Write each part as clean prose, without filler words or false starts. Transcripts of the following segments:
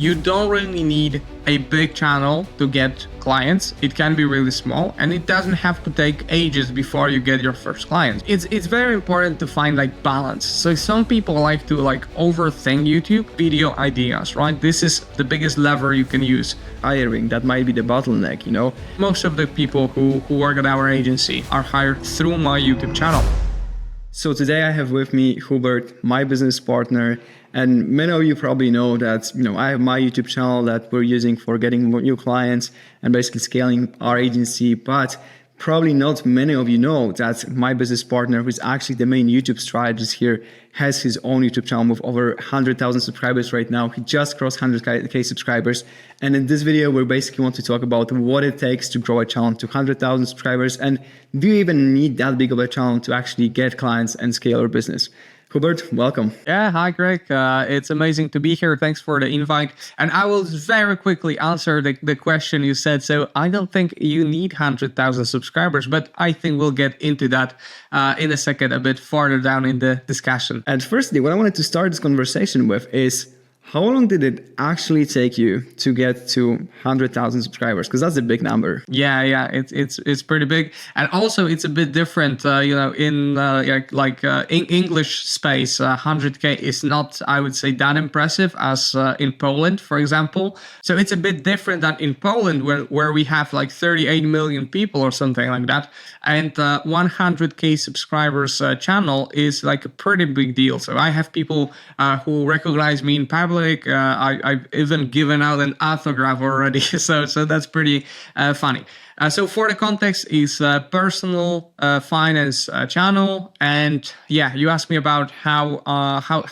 You don't really need a big channel to get clients. It can be really small, and it doesn't have to take ages before you get your first clients. It's very important to find like balance. So some people like to overthink YouTube video ideas, right? This is the biggest lever you can use. Hiring, that might be the bottleneck, you know? Most of the people who work at our agency are hired through my YouTube channel. So today I have with me Hubert, my business partner, and many of you probably know that, I have my YouTube channel that we're using for getting new clients and basically scaling our agency, but probably not many of you know that my business partner, who's actually the main YouTube strategist here, has his own YouTube channel with over 100,000 subscribers right now. He just crossed 100K subscribers. And in this video, we basically want to talk about what it takes to grow a channel to 100,000 subscribers. And do you even need that big of a channel to actually get clients and scale your business? Hubert, welcome. Yeah, hi Greg. It's amazing to be here. Thanks for the invite. And I will very quickly answer the question you said. So I don't think you need 100,000 subscribers, but I think we'll get into that in a second, a bit farther down in the discussion. And firstly, what I wanted to start this conversation with is, how long did it actually take you to get to 100,000 subscribers? Because that's a big number. Yeah, it's pretty big, and also it's a bit different. In English space, 100K is not, I would say, that impressive as in Poland, for example. So it's a bit different than in Poland, where we have like 38 million people or something like that, and 100K subscribers channel is like a pretty big deal. So I have people who recognize me in public. I've even given out an autograph already, so that's pretty funny. So for the context, is personal finance channel, and yeah, you asked me about how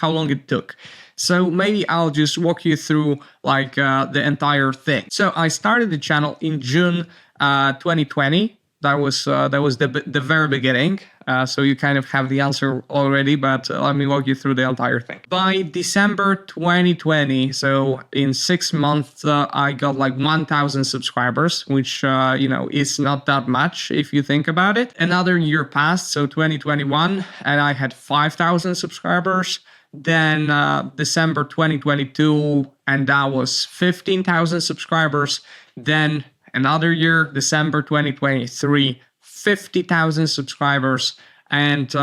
long it took. So maybe I'll just walk you through the entire thing. So I started the channel in June 2020. That was the very beginning. So you kind of have the answer already, but let me walk you through the entire thing. By December 2020, so in 6 months, I got like 1,000 subscribers, which, is not that much if you think about it. Another year passed, so 2021, and I had 5,000 subscribers. Then December 2022, and that was 15,000 subscribers. Then another year, December 2023, 50,000 subscribers. And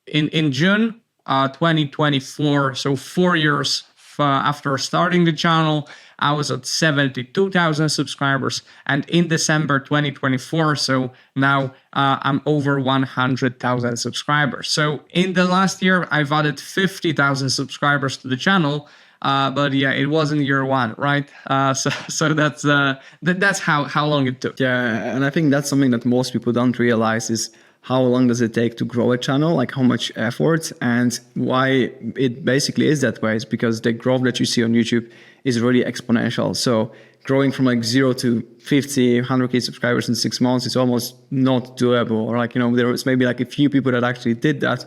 in June 2024, so 4 years after starting the channel, I was at 72,000 subscribers. And in December 2024, so now I'm over 100,000 subscribers. So in the last year, I've added 50,000 subscribers to the channel. But yeah, it wasn't year one, right? So that's how long it took. Yeah, and I think that's something that most people don't realize is how long does it take to grow a channel, like how much effort, and why it basically is that way is because the growth that you see on YouTube is really exponential. So growing from like 0 to 50, 100K subscribers in 6 months is almost not doable. Or there was maybe like a few people that actually did that.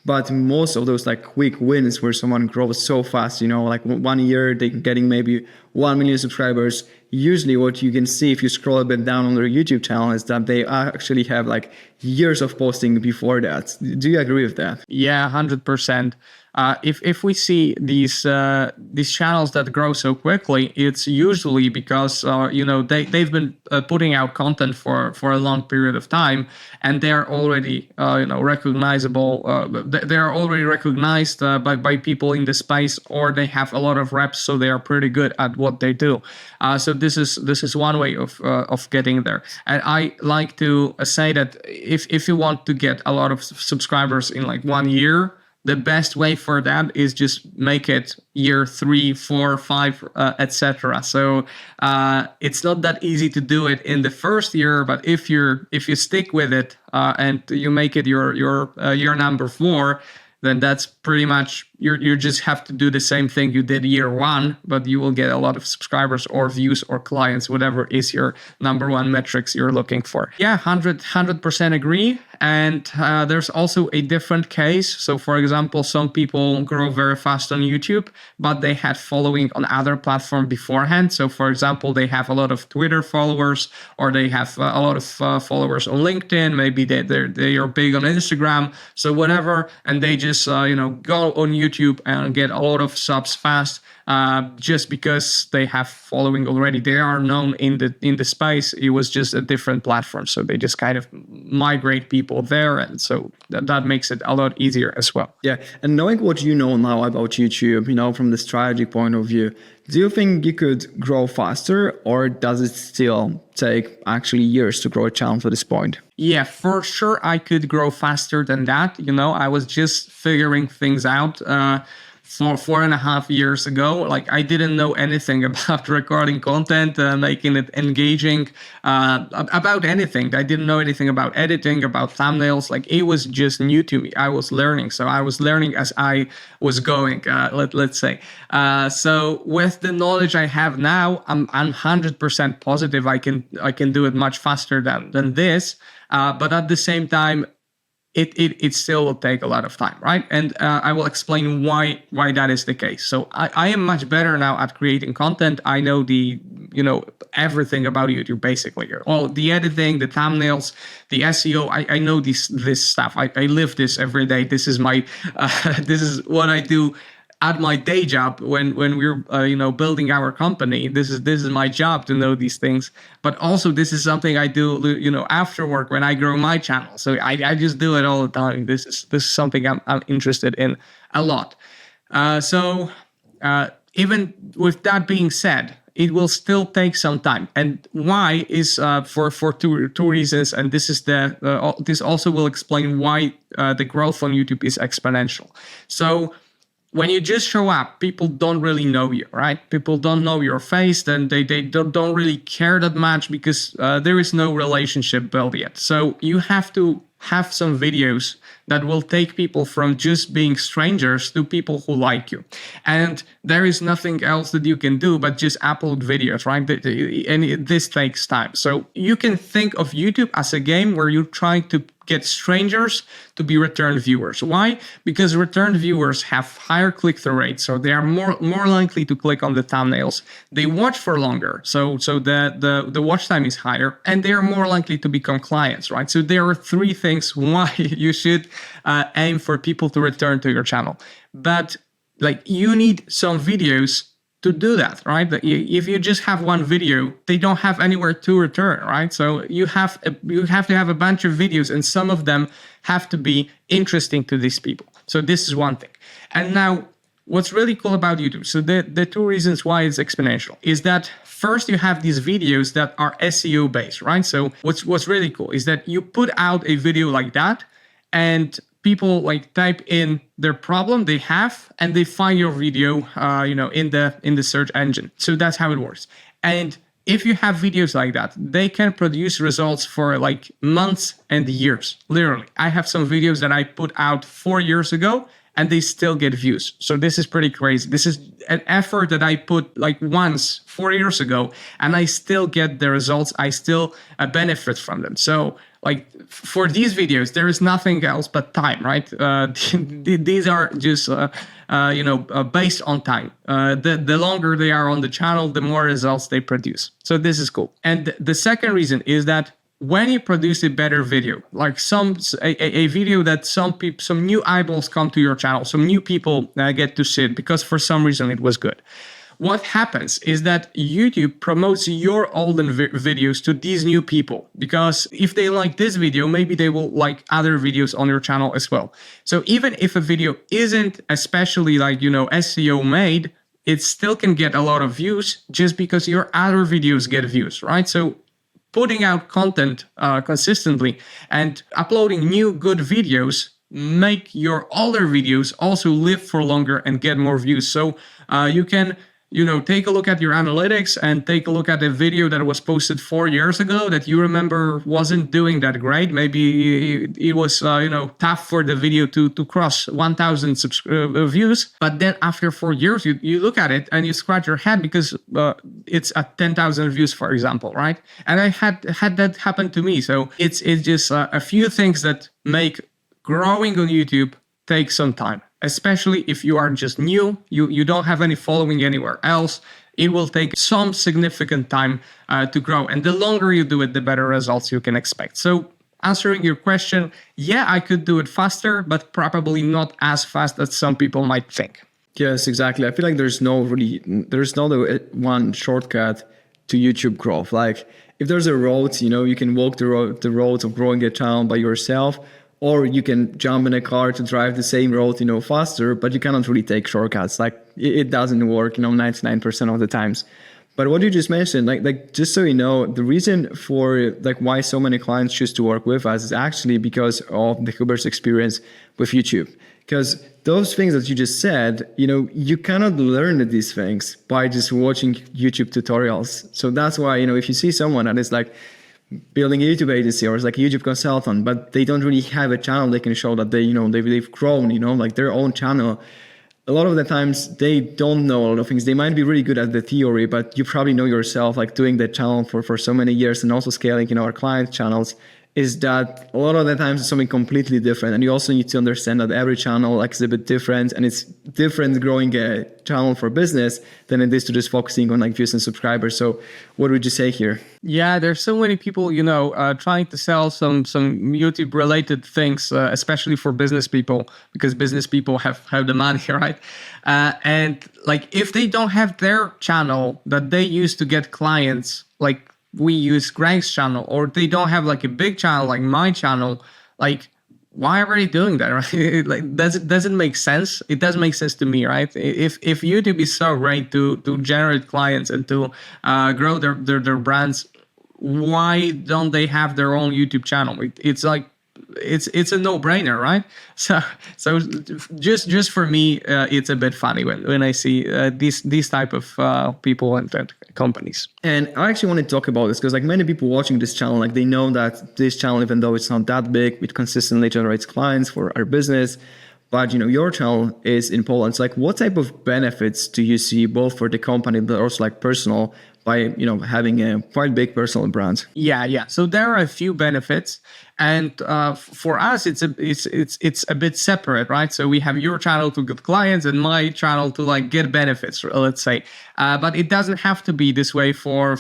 But most of those like quick wins where someone grows so fast, like 1 year, they're getting maybe 1 million subscribers. Usually what you can see if you scroll a bit down on their YouTube channel is that they actually have like years of posting before that. Do you agree with that? Yeah, 100%. If we see these channels that grow so quickly, it's usually because they've been putting out content for a long period of time, and they're already recognizable. They're already recognized by people in the space, or they have a lot of reps, so they are pretty good at what they do. So this is one way of getting there. And I like to say that if you want to get a lot of subscribers in like 1 year, the best way for that is just make it year 3, 4, 5, etc. So it's not that easy to do it in the first year, but if you stick with it and you make it your year number 4, then that's pretty much, you just have to do the same thing you did year 1, but you will get a lot of subscribers or views or clients, whatever is your number 1 metrics you're looking for. Yeah, 100% agree. And there's also a different case. So for example, some people grow very fast on YouTube, but they had following on other platforms beforehand. So for example, they have a lot of Twitter followers, or they have a lot of followers on LinkedIn. Maybe they are big on Instagram. So whatever, and they just go on YouTube and get a lot of subs fast. just because they have following already. They are known in the space. It was just a different platform, so they just kind of migrate people there, and so that makes it a lot easier as well. Yeah, and knowing what you know now about YouTube, from the strategy point of view, do you think you could grow faster, or does it still take actually years to grow a channel to this point? Yeah, for sure I could grow faster than that. I was just figuring things out. 4.5 years ago, like I didn't know anything about recording content, making it engaging, about anything. I didn't know anything about editing, about thumbnails. Like it was just new to me. I was learning, so I was learning as I was going. Let's say. So with the knowledge I have now, I'm 100% positive I can do it much faster than this. But at the same time, it still will take a lot of time, right? And I will explain why that is the case. So I am much better now at creating content. I know everything about YouTube basically. All the editing, the thumbnails, the SEO. I know this stuff. I live this every day. This is my this is what I do at my day job when we're building our company. This is my job to know these things, but also this is something I do after work when I grow my channel. So I just do it all the time. This is something I'm interested in a lot. So even with that being said, it will still take some time. And why is for two reasons. And this is this also will explain why the growth on YouTube is exponential. So when you just show up, people don't really know you, right? People don't know your face, and they don't really care that much because there is no relationship built yet. So you have to have some videos that will take people from just being strangers to people who like you. And there is nothing else that you can do but just upload videos, right? And this takes time. So you can think of YouTube as a game where you're trying to get strangers to be return viewers. Why? Because return viewers have higher click-through rates, so they are more likely to click on the thumbnails. They watch for longer, so the watch time is higher, and they are more likely to become clients, right? So there are three things why you should aim for people to return to your channel. But like you need some videos to do that, right? If you just have one video, they don't have anywhere to return, right? So you have to have a bunch of videos, and some of them have to be interesting to these people. So this is one thing. And now, what's really cool about YouTube, so the two reasons why it's exponential is that first you have these videos that are SEO based, right? So what's really cool is that you put out a video like that, and people like type in their problem they have, and they find your video, in the search engine. So that's how it works. And if you have videos like that, they can produce results for like months and years. Literally, I have some videos that I put out 4 years ago, and they still get views. So this is pretty crazy. This is an effort that I put like once 4 years ago, and I still get the results. I still benefit from them. So like for these videos, there is nothing else but time, right? These are just, based on time. The longer they are on the channel, the more results they produce. So this is cool. And the second reason is that when you produce a better video, like a video that some new eyeballs come to your channel, some new people get to see it because for some reason it was good. What happens is that YouTube promotes your olden videos to these new people, because if they like this video, maybe they will like other videos on your channel as well. So even if a video isn't especially SEO made, it still can get a lot of views just because your other videos get views, right? So putting out content consistently and uploading new good videos make your older videos also live for longer and get more views. So you can take a look at your analytics and take a look at a video that was posted 4 years ago that you remember wasn't doing that great. Maybe it was, tough for the video to cross 1,000 views. But then after 4 years, you look at it and you scratch your head because it's at 10,000 views, for example, right? And I had that happen to me. So it's just a few things that make growing on YouTube take some time. Especially if you are just new, you don't have any following anywhere else, it will take some significant time to grow. And the longer you do it, the better results you can expect. So answering your question, yeah, I could do it faster, but probably not as fast as some people might think. Yes, exactly. I feel like there's not a one shortcut to YouTube growth. Like if there's a road, you can walk the road of growing a channel by yourself, or you can jump in a car to drive the same road, faster, but you cannot really take shortcuts. Like it doesn't work, 99% of the times. But what you just mentioned, like just so you know, the reason for like why so many clients choose to work with us is actually because of the Huber's experience with YouTube. Because those things that you just said, you cannot learn these things by just watching YouTube tutorials. So that's why, if you see someone that is like building a YouTube agency or is like a YouTube consultant, but they don't really have a channel they can show that they've grown, like their own channel. A lot of the times they don't know a lot of things. They might be really good at the theory, but you probably know yourself, like doing the channel for so many years and also scaling, our client channels, is that a lot of the times it's something completely different. And you also need to understand that every channel like is a bit different, and it's different growing a channel for business than it is to just focusing on like views and subscribers. So what would you say here? Yeah, there's so many people, trying to sell some YouTube related things, especially for business people, because business people have the money, right? And like if they don't have their channel that they use to get clients, like we use Greg's channel, or they don't have like a big channel like my channel, like why are they doing that, right? Like doesn't make sense. It doesn't make sense to me, right? If YouTube is so great to generate clients and to grow their brands, why don't they have their own YouTube channel? It's like it's a no-brainer, right? So just for me, it's a bit funny when I see these type of people and companies. And I actually want to talk about this because like many people watching this channel, like they know that this channel, even though it's not that big, it consistently generates clients for our business. But your channel is in Poland. So like what type of benefits do you see both for the company but also like personal by having a quite big personal brand? Yeah. So there are a few benefits, and for us, it's a bit separate, right? So we have your channel to get clients and my channel to like get benefits, let's say. But it doesn't have to be this way for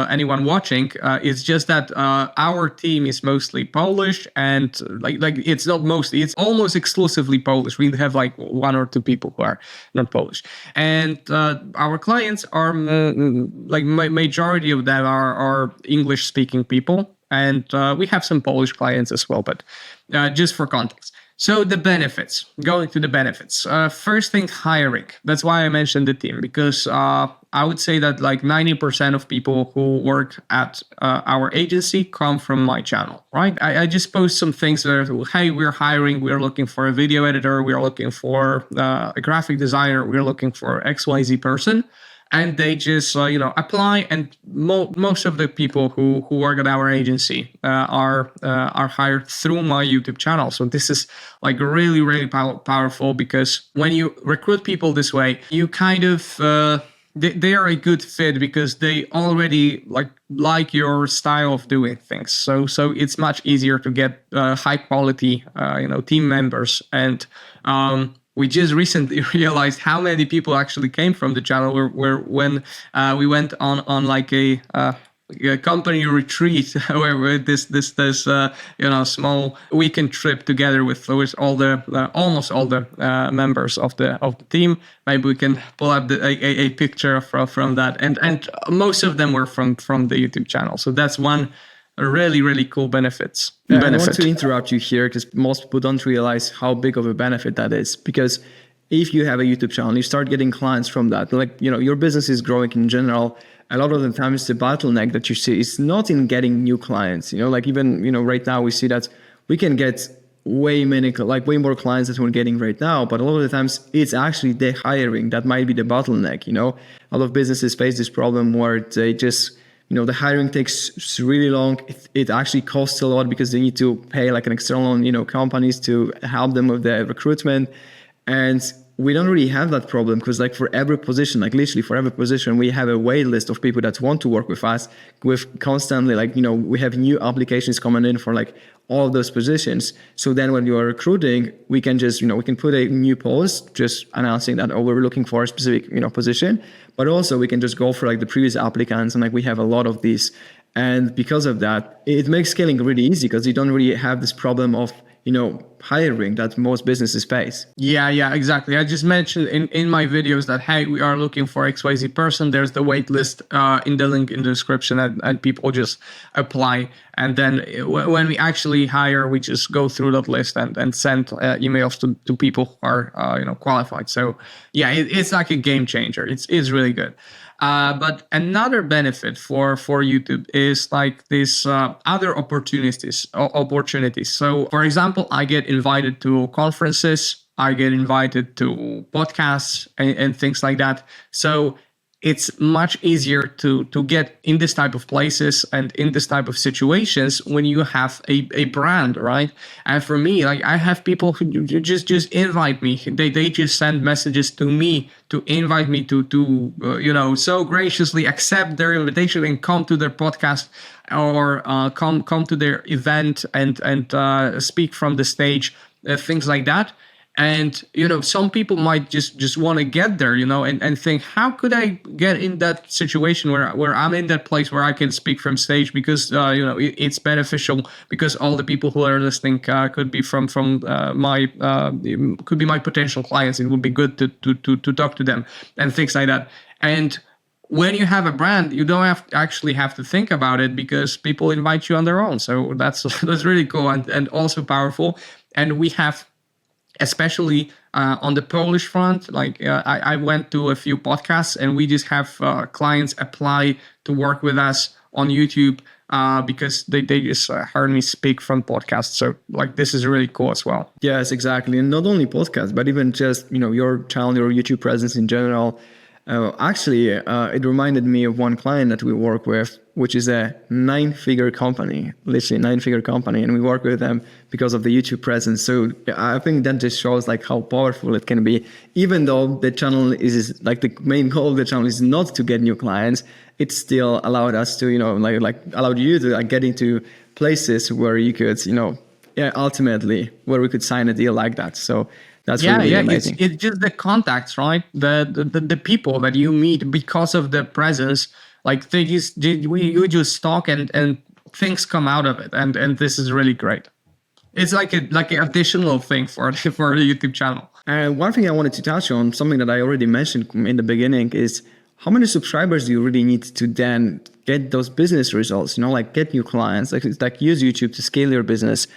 anyone watching. It's just that our team is mostly Polish, and like it's not mostly, it's almost exclusively Polish. We have like one or two people who are not Polish, and our clients are like majority of them are English speaking people. And we have some Polish clients as well, but just for context. So the benefits, going to the benefits. First thing, hiring. That's why I mentioned the team, because I would say that like 90% of people who work at our agency come from my channel, right? I just post some things that are, hey, we're hiring, we're looking for a video editor, we're looking for a graphic designer, we're looking for XYZ person. And they just, apply. And most of the people who work at our agency are hired through my YouTube channel. So this is like really, really powerful, because when you recruit people this way, you kind of they are a good fit because they already like your style of doing things. So it's much easier to get high quality team members. And we just recently realized how many people actually came from the channel when we went on like a company retreat where this small weekend trip together with all the almost all the members of the team. Maybe we can pull up a picture from that, and most of them were from the YouTube channel. So that's one really, really cool benefit. I want to interrupt you here because most people don't realize how big of a benefit that is. Because if you have a YouTube channel, you start getting clients from that. Like, your business is growing in general. A lot of the times the bottleneck that you see is not in getting new clients. Like even, right now we see that we can get way more clients than we're getting right now. But a lot of the times it's actually the hiring that might be the bottleneck. A lot of businesses face this problem where they just, the hiring takes really long. It actually costs a lot because they need to pay like an external, companies to help them with the recruitment. And we don't really have that problem because like for every position, like literally for every position, we have a wait list of people that want to work with us with constantly we have new applications coming in for like all of those positions. So then when you are recruiting, we can just, we can put a new post just announcing that, we're looking for a specific, position, but also we can just go for like the previous applicants. And like we have a lot of these. And because of that, it makes scaling really easy because you don't really have this problem of, hiring that most businesses face. Yeah, exactly. I just mentioned in my videos that, hey, we are looking for XYZ person. There's the wait list in the link in the description, and people just apply. And then when we actually hire, we just go through that list and send emails to people who are qualified. So yeah, it's like a game changer. It's really good. But another benefit for YouTube is like this other opportunities. So, for example, I get invited to conferences, I get invited to podcasts and things like that. So it's much easier to get in this type of places and in this type of situations when you have a brand, right? And for me, like, I have people who just invite me. They just send messages to me to invite me to so graciously accept their invitation and come to their podcast or come to their event and speak from the stage, things like that. And some people might just want to get there, and think, how could I get in that situation where I'm in that place where I can speak from stage, because it's beneficial, because all the people who are listening could be from my could be my potential clients. It would be good to talk to them and things like that. And when you have a brand, you don't have to think about it, because people invite you on their own. So that's really cool and also powerful. And we have, especially on the Polish front, like I went to a few podcasts, and we just have clients apply to work with us on YouTube because they just heard me speak from podcasts. So like, this is really cool as well. Yes, exactly. And not only podcasts, but even just your channel, your YouTube presence in general. It reminded me of one client that we work with, which is a 9-figure company, literally 9-figure company. And we work with them because of the YouTube presence. So I think that just shows like how powerful it can be. Even though the channel is like, the main goal of the channel is not to get new clients, it still allowed us to, allowed you to get into places where you could, ultimately where we could sign a deal like that. So that's really amazing. It's just the contacts, right? The people that you meet because of the presence. Like, you just talk and things come out of it, and this is really great. It's like an additional thing for the YouTube channel. And one thing I wanted to touch on, something that I already mentioned in the beginning, is how many subscribers do you really need to then get those business results? Like get new clients, like use YouTube to scale your business.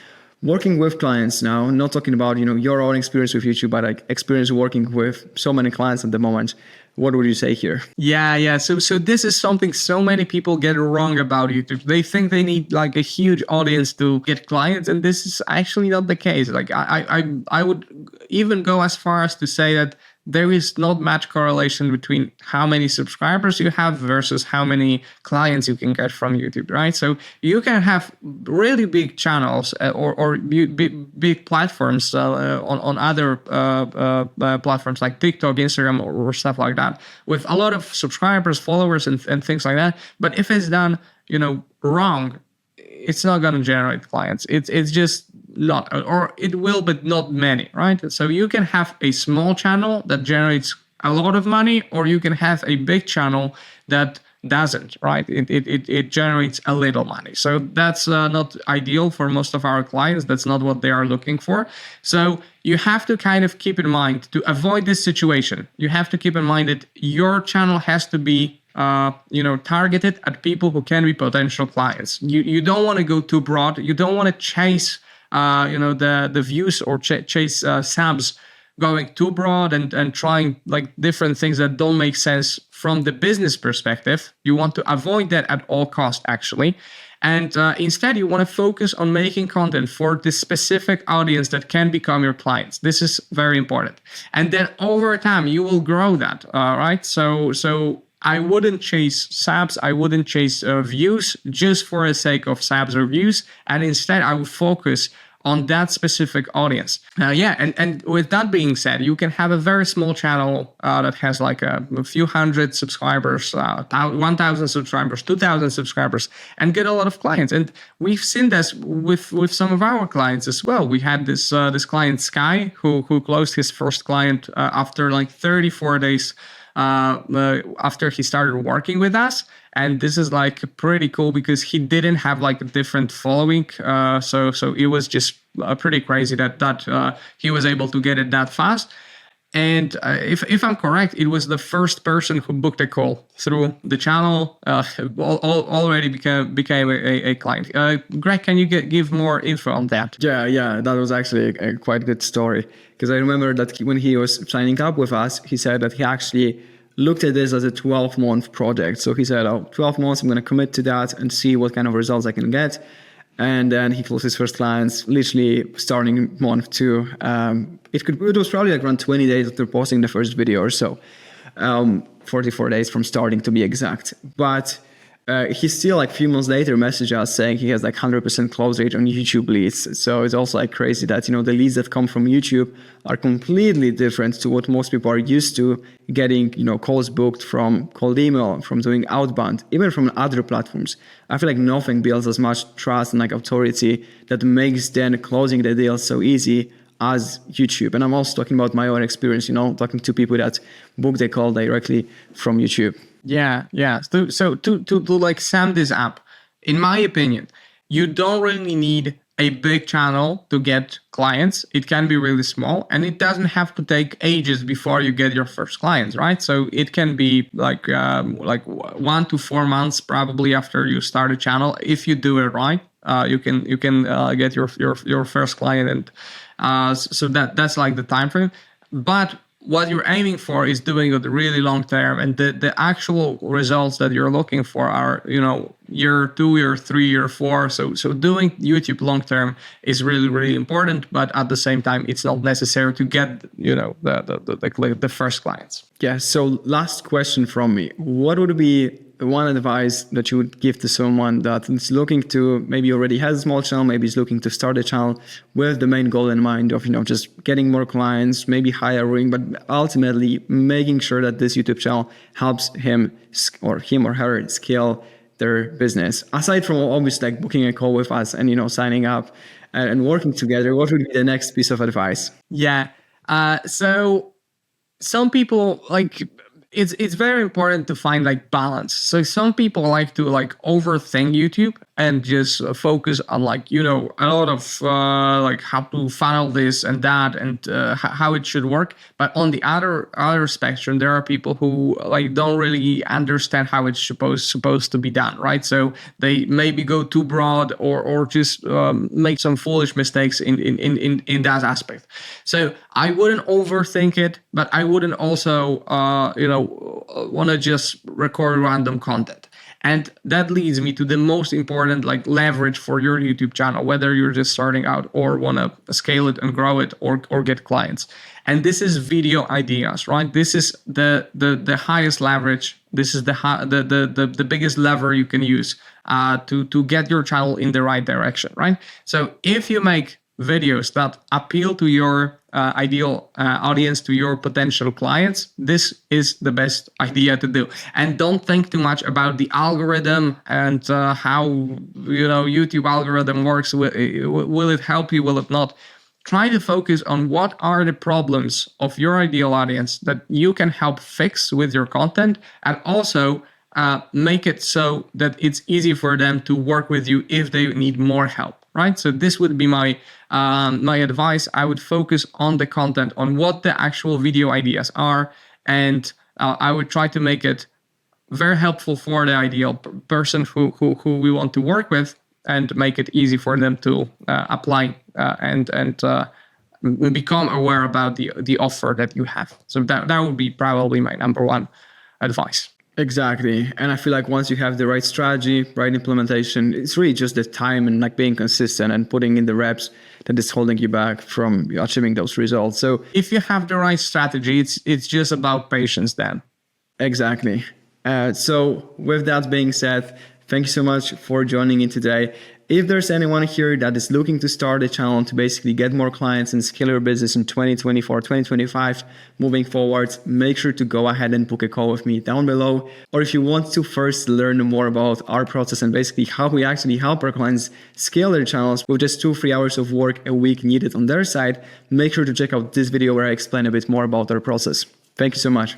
Working with clients now, not talking about your own experience with YouTube, but like experience working with so many clients at the moment. What would you say here? Yeah. So this is something so many people get wrong about YouTube. They think they need like a huge audience to get clients, and this is actually not the case. Like I would even go as far as to say that there is not much correlation between how many subscribers you have versus how many clients you can get from YouTube, right? So you can have really big channels or big platforms on other platforms like TikTok, Instagram, or stuff like that, with a lot of subscribers, followers, and things like that. But if it's done, wrong, it's not going to generate clients. It's just not, or it will, but not many, right? So you can have a small channel that generates a lot of money, or you can have a big channel that doesn't, right? It generates a little money. So that's not ideal for most of our clients. That's not what they are looking for. So you have to kind of keep in mind, to avoid this situation, you have to keep in mind that your channel has to be targeted at people who can be potential clients. You don't want to go too broad. You don't want to chase the views or chase subs going too broad and trying like different things that don't make sense from the business perspective. You want to avoid that at all costs, actually. And instead, you want to focus on making content for this specific audience that can become your clients. This is very important. And then over time, you will grow that, right? So I wouldn't chase subs. I wouldn't chase views just for the sake of subs or views. And instead, I would focus on that specific audience. And with that being said, you can have a very small channel that has like a few hundred subscribers, 1,000 subscribers, 2,000 subscribers, and get a lot of clients. And we've seen this with some of our clients as well. We had this client, Sky, who closed his first client after like 34 days after he started working with us. And this is like pretty cool because he didn't have like a different following. So it was just pretty crazy that he was able to get it that fast. And if I'm correct, it was the first person who booked a call through the channel already became a client. Greg, can you give more info on that? Yeah, that was actually a quite good story, because I remember that when he was signing up with us, he said that he actually looked at this as a 12-month project. So he said, 12 months, I'm going to commit to that and see what kind of results I can get. And then he closed his first clients literally starting month 2. It was probably like around 20 days after posting the first video or so. 44 days from starting, to be exact. But he still, like a few months later, messaged us saying he has like 100% close rate on YouTube leads. So it's also like crazy that, the leads that come from YouTube are completely different to what most people are used to getting, calls booked from cold email, from doing outbound, even from other platforms. I feel like nothing builds as much trust and like authority that makes then closing the deal so easy as YouTube. And I'm also talking about my own experience, talking to people that book the call directly from YouTube. Yeah. So to like sum this up, in my opinion, you don't really need a big channel to get clients. It can be really small, and it doesn't have to take ages before you get your first clients, right? So it can be like 1 to 4 months probably after you start a channel. If you do it right, you can get your first client, and so that's like the time frame. But what you're aiming for is doing it really long term, and the actual results that you're looking for are, year 2, year 3, year 4. So doing YouTube long term is really, really important, but at the same time, it's not necessary to get, the first clients. Yeah. So last question from me: what would be one advice that you would give to someone that is looking to, maybe already has a small channel, maybe is looking to start a channel with the main goal in mind of, just getting more clients, maybe hiring, but ultimately making sure that this YouTube channel helps him or her scale their business? Aside from obviously like booking a call with us and, signing up and working together, what would be the next piece of advice? Yeah. So some people it's very important to find like balance. So some people like to overthink YouTube and just focus on a lot of how to funnel this and that and how it should work. But on the other spectrum, there are people who don't really understand how it's supposed to be done, right? So they maybe go too broad or just make some foolish mistakes in that aspect. So I wouldn't overthink it, but I wouldn't also want to just record random content. And that leads me to the most important leverage for your YouTube channel, whether you're just starting out or want to scale it and grow it or get clients. And this is video ideas, right? This is the highest leverage. This is the biggest lever you can use to get your channel in the right direction, right? So if you make videos that appeal to your ideal audience, to your potential clients, this is the best idea to do. And don't think too much about the algorithm and how YouTube algorithm works. Will it help you? Will it not? Try to focus on what are the problems of your ideal audience that you can help fix with your content, and also make it so that it's easy for them to work with you if they need more help. Right, so this would be my advice. I would focus on the content, on what the actual video ideas are, and I would try to make it very helpful for the ideal person who we want to work with, and make it easy for them to apply and become aware about the offer that you have. So that would be probably my number one advice. Exactly. And I feel like once you have the right strategy, right implementation, it's really just the time and being consistent and putting in the reps that is holding you back from achieving those results. So if you have the right strategy, it's just about patience then. Exactly. So with that being said, thank you so much for joining in today. If there's anyone here that is looking to start a channel to basically get more clients and scale your business in 2024, 2025, moving forward, make sure to go ahead and book a call with me down below. Or if you want to first learn more about our process and basically how we actually help our clients scale their channels with just 2-3 hours of work a week needed on their side, make sure to check out this video where I explain a bit more about our process. Thank you so much.